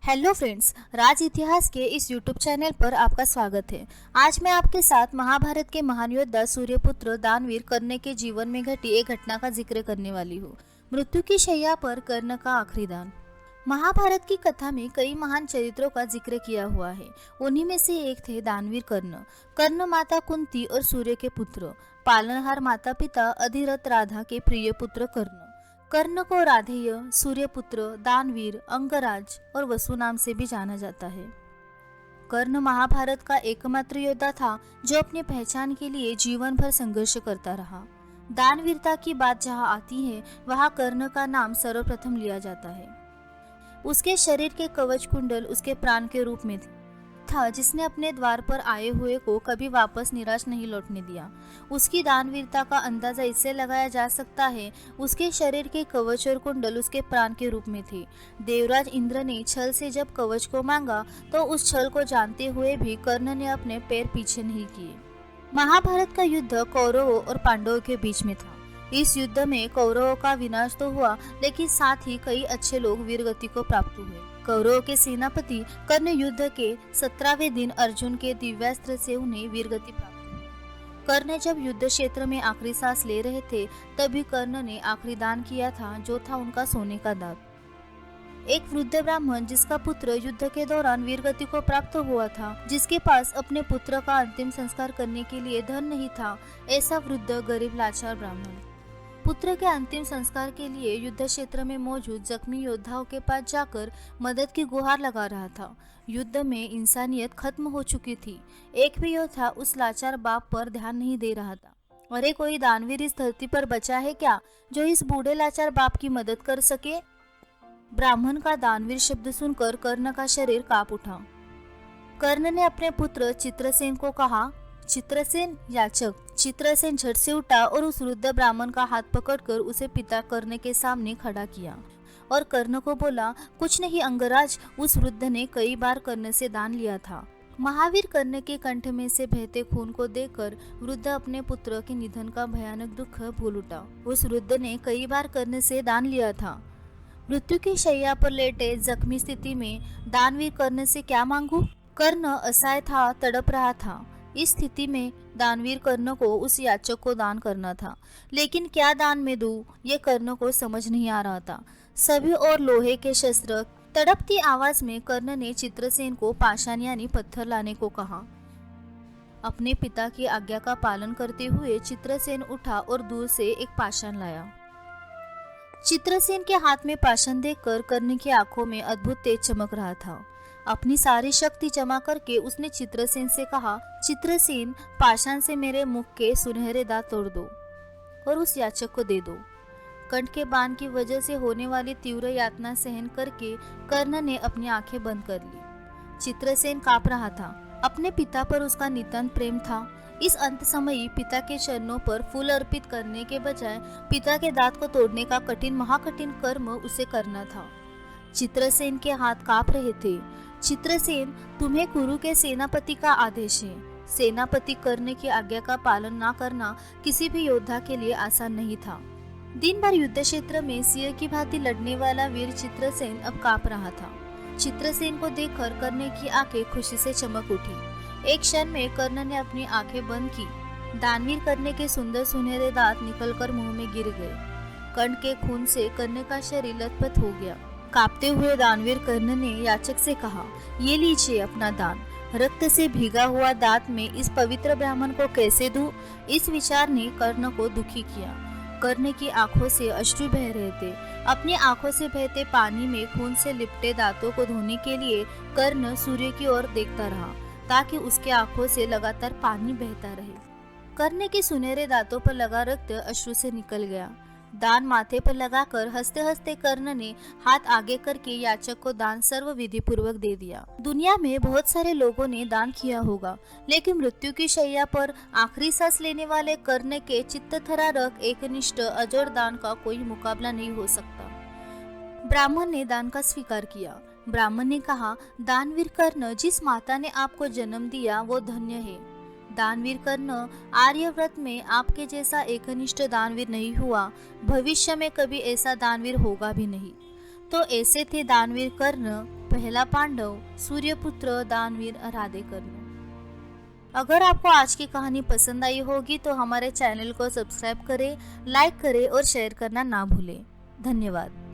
Hello friends, राज इतिहास के इस यूट्यूब चैनल पर आपका स्वागत है। आज मैं आपके साथ महाभारत के महान योद्धा सूर्यपुत्र दानवीर कर्ण के जीवन में घटी एक घटना का जिक्र करने वाली हूँ। मृत्यु की शैया पर कर्ण का आखिरी दान। महाभारत की कथा में कई महान चरित्रों का जिक्र किया हुआ है। उन्हीं में से एक थे दानवीर कर्ण। कर्ण माता कुंती और सूर्य के पुत्र, पालनहार माता पिता अधिरथ राधा के प्रिय पुत्र कर्ण। कर्ण को राधेय, सूर्यपुत्र, दानवीर, अंगराज और वसु नाम से भी जाना जाता है। कर्ण महाभारत का एकमात्र योद्धा था जो अपनी पहचान के लिए जीवन भर संघर्ष करता रहा। दानवीरता की बात जहाँ आती है वहाँ कर्ण का नाम सर्वप्रथम लिया जाता है। उसके शरीर के कवच कुंडल उसके प्राण के रूप में था, जिसने अपने द्वार पर आए हुए को कभी वापस निराश नहीं लौटने दिया। उसकी दानवीरता का अंदाजा इससे लगाया जा सकता है, उसके शरीर के कवच और कुंडल उसके प्राण के रूप में थे। देवराज इंद्र ने छल से जब कवच को मांगा तो उस छल को जानते हुए भी कर्ण ने अपने पैर पीछे नहीं किए। महाभारत का युद्ध कौरवों और पांडवों के बीच में था। इस युद्ध में कौरवों का विनाश तो हुआ, लेकिन साथ ही कई अच्छे लोग वीरगति को प्राप्त हुए। कौरवों के सेनापति कर्ण युद्ध के 17वें दिन अर्जुन के दिव्यास्त्र से उन्हें वीरगति प्राप्त हुई। कर्ण जब युद्ध क्षेत्र में आखिरी सांस ले रहे थे तभी कर्ण ने आखिरी दान किया था, जो था उनका सोने का दांत। एक वृद्ध ब्राह्मण जिसका पुत्र युद्ध के दौरान वीरगति को प्राप्त हुआ था, जिसके पास अपने पुत्र का अंतिम संस्कार करने के लिए धन नहीं था, ऐसा वृद्ध गरीब लाचार ब्राह्मण पुत्र के अंतिम संस्कार के लिए युद्ध क्षेत्र में मौजूद जख्मी योद्धाओं के पास जाकर मदद की गुहार लगा रहा था। युद्ध में इंसानियत खत्म हो चुकी थी। एक भी योद्धा उस लाचार बाप पर ध्यान नहीं दे रहा था। अरे, कोई दानवीर इस धरती पर बचा है क्या जो इस बूढ़े लाचार बाप की मदद कर सके? ब्राह्मण का दानवीर शब्द सुनकर कर्ण का शरीर कांप उठा। कर्ण ने अपने पुत्र चित्रसेन को कहा, चित्रसेन याचक। चित्रसेन झट से उठा और उस वृद्ध ब्राह्मण का हाथ पकड़कर उसे पिता कर्ण के सामने खड़ा किया और कर्ण को बोला, कुछ नहीं अंगराज, उस वृद्ध ने कई बार कर्ण से दान लिया था। महावीर कर्ण के कंठ में से बहते खून को देखकर वृद्ध अपने पुत्र के निधन का भयानक दुख भूल उठा। उस वृद्ध ने कई बार कर्ण से दान लिया था। मृत्यु की शैया पर लेटे जख्मी स्थिति में दानवीर कर्ण से क्या मांगू? कर्ण असहाय था, तड़प रहा था। इस स्थिति में दानवीर कर्ण को उस याचक को दान करना था, लेकिन क्या दान में दूं, ये कर्ण को समझ नहीं आ रहा था। सभी और लोहे के शस्त्र। तड़पती आवाज में कर्ण ने चित्रसेन को पाषाण यानी पत्थर लाने को कहा। अपने पिता की आज्ञा का पालन करते हुए चित्रसेन उठा और दूर से एक पाषाण लाया। चित्रसेन के हाथ में पाषाण देखकर कर्ण की आंखों में अद्भुत तेज चमक रहा था। अपनी सारी शक्ति जमा करके उसने चित्रसेन से कहा, चित्रसेन, पाषाण से मेरे मुख के सुनहरे दांत तोड़ दो और उस याचक को दे दो। कंठ के बाण की वजह से होने वाली तीव्र यातना सहन करके कर्ण ने अपनी आंखें बंद कर ली। चित्रसेन कांप रहा था। अपने पिता पर उसका नितांत प्रेम था। इस अंत समयी पिता के चरणों पर फूल अर्पित करने के बजाय पिता के दांत को तोड़ने का महाकठिन कर्म उसे करना था। चित्रसेन के हाथ कांप रहे थे। चित्रसेन, तुम्हें कुरु के सेनापति का आदेश है। सेनापति कर्ण की आज्ञा का पालन न करना किसी भी योद्धा के लिए आसान नहीं था। दिन भर युद्ध क्षेत्र में सिंह की भांति लड़ने वाला वीर चित्रसेन अब कांप रहा था। चित्रसेन को देखकर कर्ण की आंखें खुशी से चमक उठी। एक क्षण में कर्ण ने अपनी आंखें बंद की। दानवीर कर्ण के सुंदर सुनहरे दांत निकलकर मुंह में गिर गए। कर्ण के खून से कर्ण का शरीर लथपथ हो गया। कांपते हुए दानवीर कर्ण ने याचक से कहा, ये लीजिए अपना दान। रक्त से भीगा हुआ दांत में इस पवित्र ब्राह्मण को कैसे दूं? इस विचार ने कर्ण को दुखी किया। कर्ण की आंखों से अश्रु बह रहे थे। अपनी आंखों से बहते पानी में खून से लिपटे दांतों को धोने के लिए कर्ण सूर्य की ओर देखता रहा, ताकि उसके आंखों से लगातार पानी बहता रहे। कर्ण के सुनहरे दांतों पर लगा रक्त अश्रु से निकल गया। दान माथे पर लगाकर हंसते हंसते कर्ण ने हाथ आगे करके याचक को दान सर्व विधि पूर्वक दे दिया। दुनिया में बहुत सारे लोगों ने दान किया होगा, लेकिन मृत्यु की शैया पर आखिरी सांस लेने वाले कर्ण के चित्त थरारक एकनिष्ठ अजोड़ दान का कोई मुकाबला नहीं हो सकता। ब्राह्मण ने दान का स्वीकार किया। ब्राह्मण ने कहा, दानवीर कर्ण, जिस माता ने आपको जन्म दिया वो धन्य है। दानवीर कर्ण, आर्यव्रत में आपके जैसा एकनिष्ठ दानवीर नहीं हुआ, भविष्य में कभी ऐसा दानवीर होगा भी नहीं। तो ऐसे थे दानवीर कर्ण, पहला पांडव, सूर्यपुत्र दानवीर राधे कर्ण। अगर आपको आज की कहानी पसंद आई होगी तो हमारे चैनल को सब्सक्राइब करें, लाइक करें और शेयर करना ना भूलें। धन्यवाद।